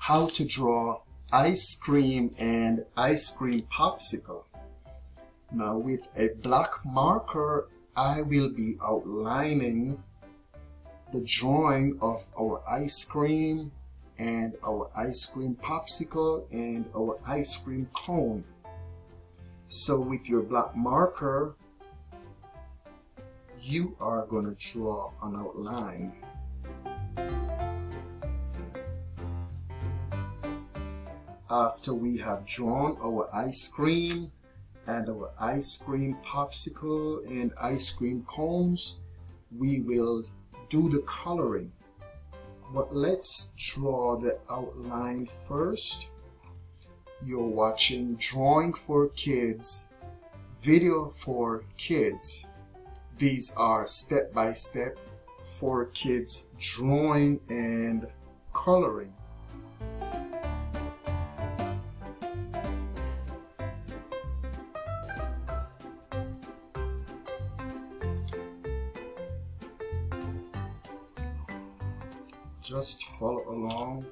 how to draw ice cream and ice cream popsicle. Now with a black marker, I will be outlining the drawing of our ice cream and our ice cream popsicle and our ice cream cone. So with your black marker, you are going to draw an outline. After we have drawn our ice cream and our ice cream popsicle and ice cream cones, we will do the coloring. But let's draw the outline first. You're watching Drawing for Kids, video for kids. These are step-by-step for kids drawing and coloring. Just follow along.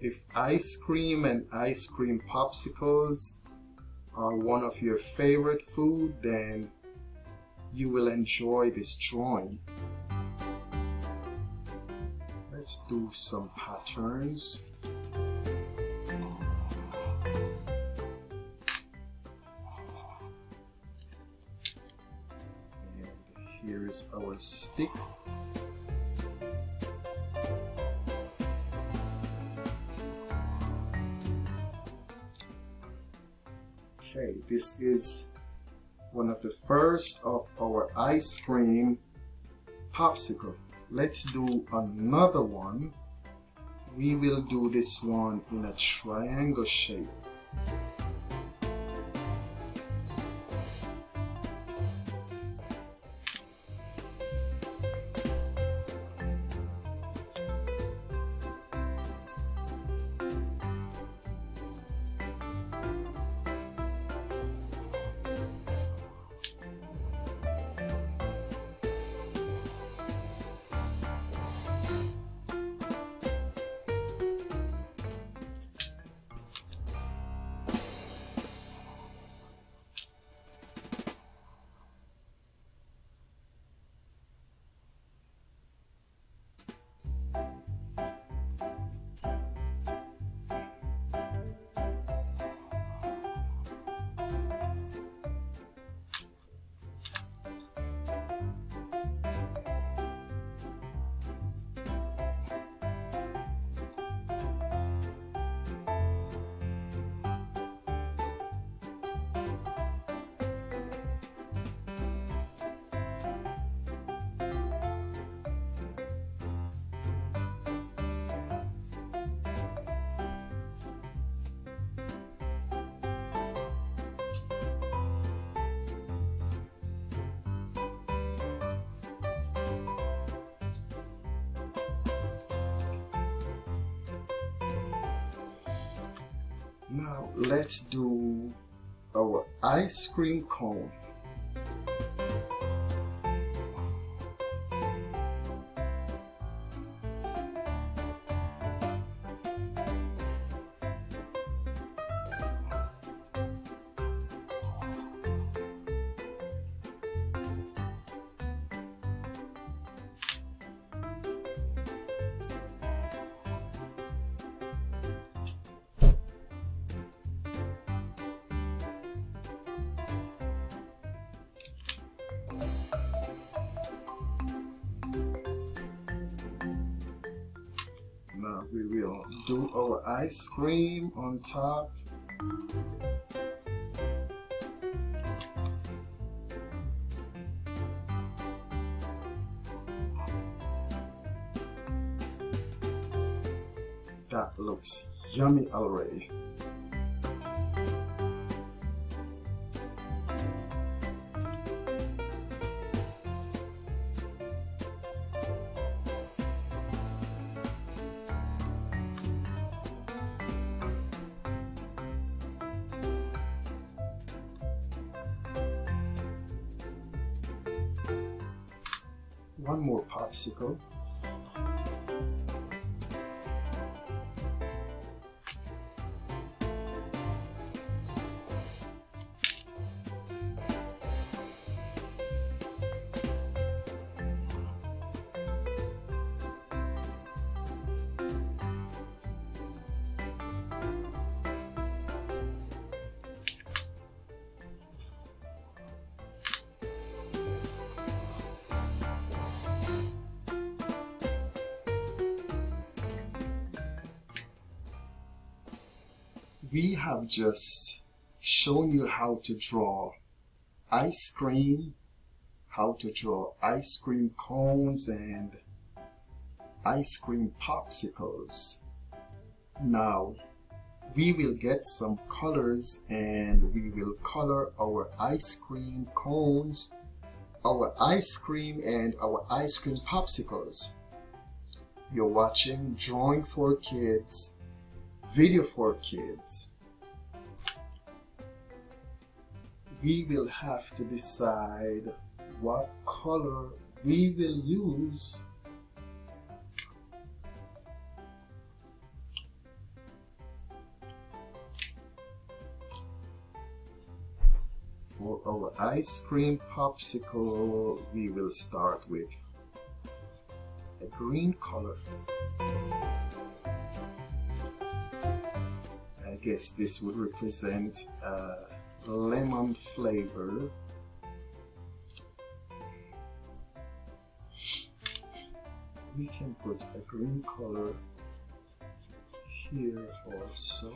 If ice cream and ice cream popsicles are one of your favorite food, then you will enjoy this drawing. Let's do some patterns. And here is our stick. Okay, this is one of the first of our ice cream popsicle. Let's do another one. We will do this one in a triangle shape. Now let's do our ice cream cone. Now we will do our ice cream on top. That looks yummy already. one more popsicle. We have just shown you how to draw ice cream, how to draw ice cream cones and ice cream popsicles. Now we will get some colors and we will color our ice cream cones, our ice cream and our ice cream popsicles. You're watching Drawing for Kids, video for kids. We will have to decide what color we will use for our ice cream popsicle. We will start with a green color. I guess this would represent lemon flavor. We can put a green color here also.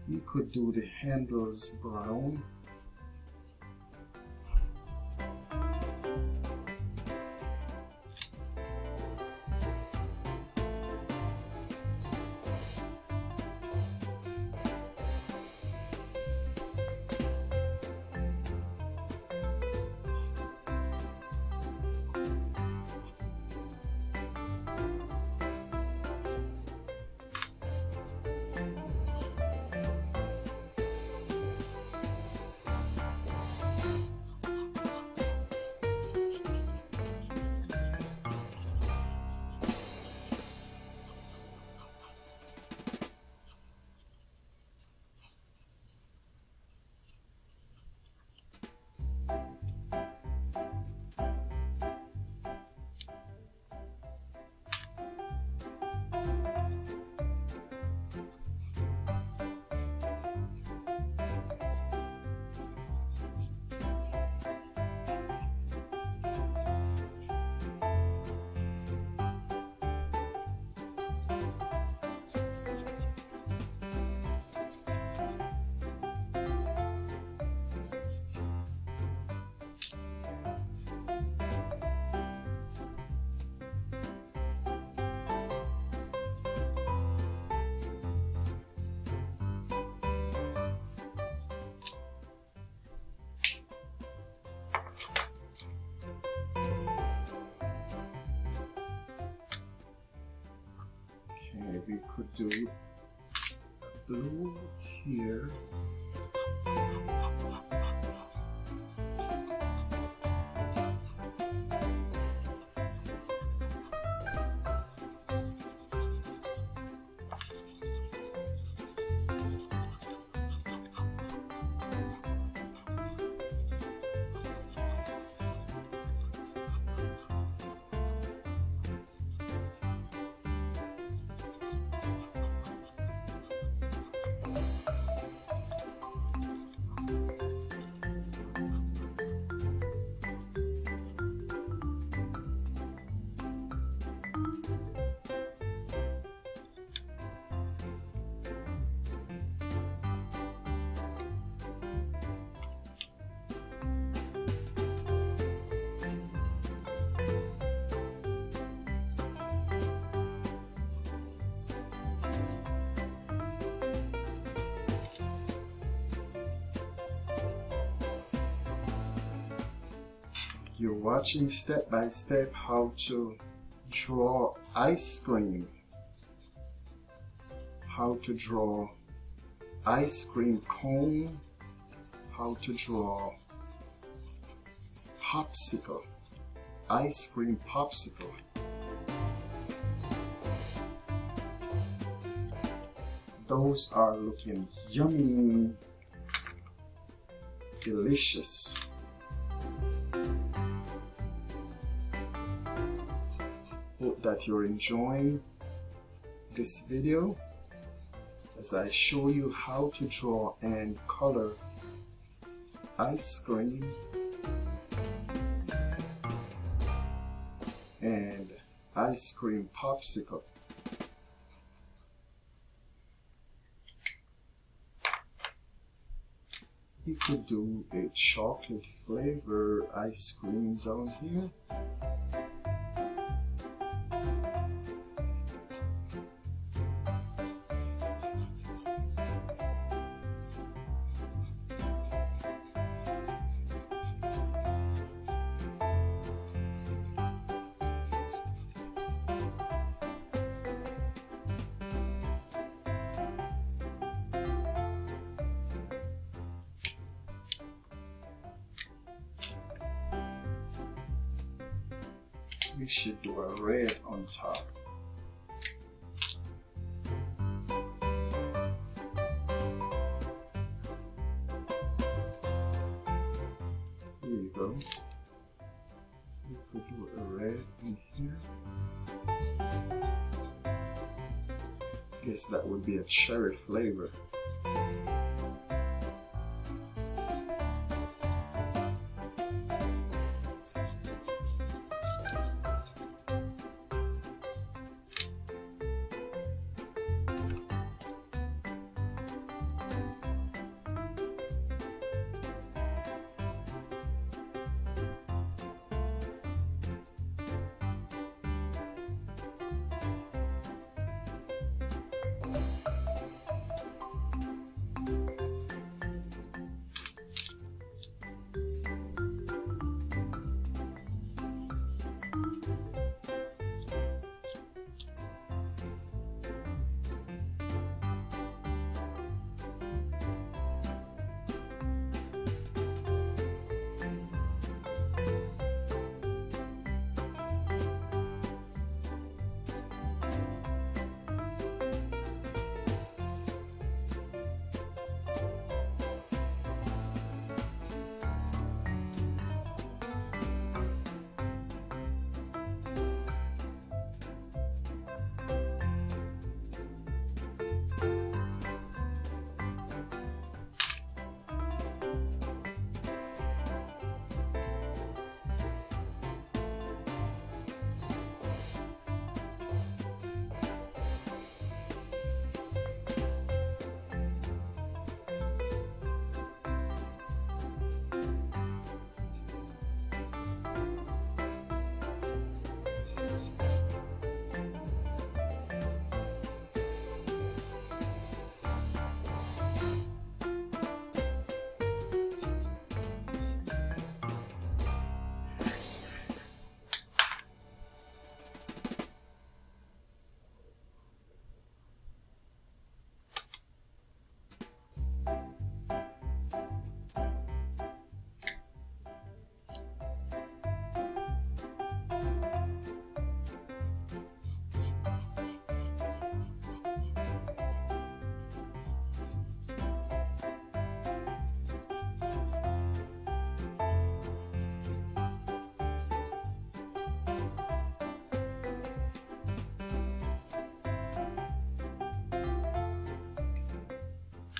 We could do the handles brown. Okay, we could do blue here. You're watching step by step how to draw ice cream, how to draw ice cream cone, how to draw popsicle, ice cream popsicle. Those are looking yummy, delicious. Hope that you're enjoying this video as I show you how to draw and color ice cream and ice cream popsicle. You could do a chocolate flavor ice cream down here. We should do a red on top. Here you go. We could do a red in here. Guess that would be a cherry flavor.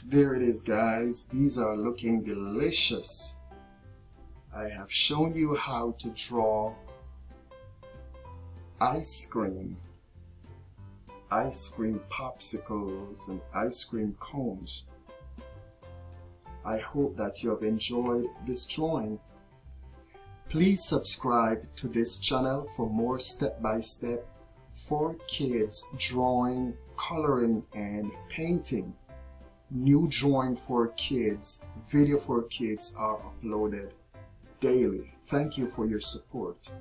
There it is, guys. These are looking delicious. I have shown you how to draw ice cream popsicles and ice cream cones. I hope that you have enjoyed this drawing. Please subscribe to this channel for more step-by-step for kids drawing, coloring, and painting. New drawing for kids, video for kids are uploaded daily. Thank you for your support.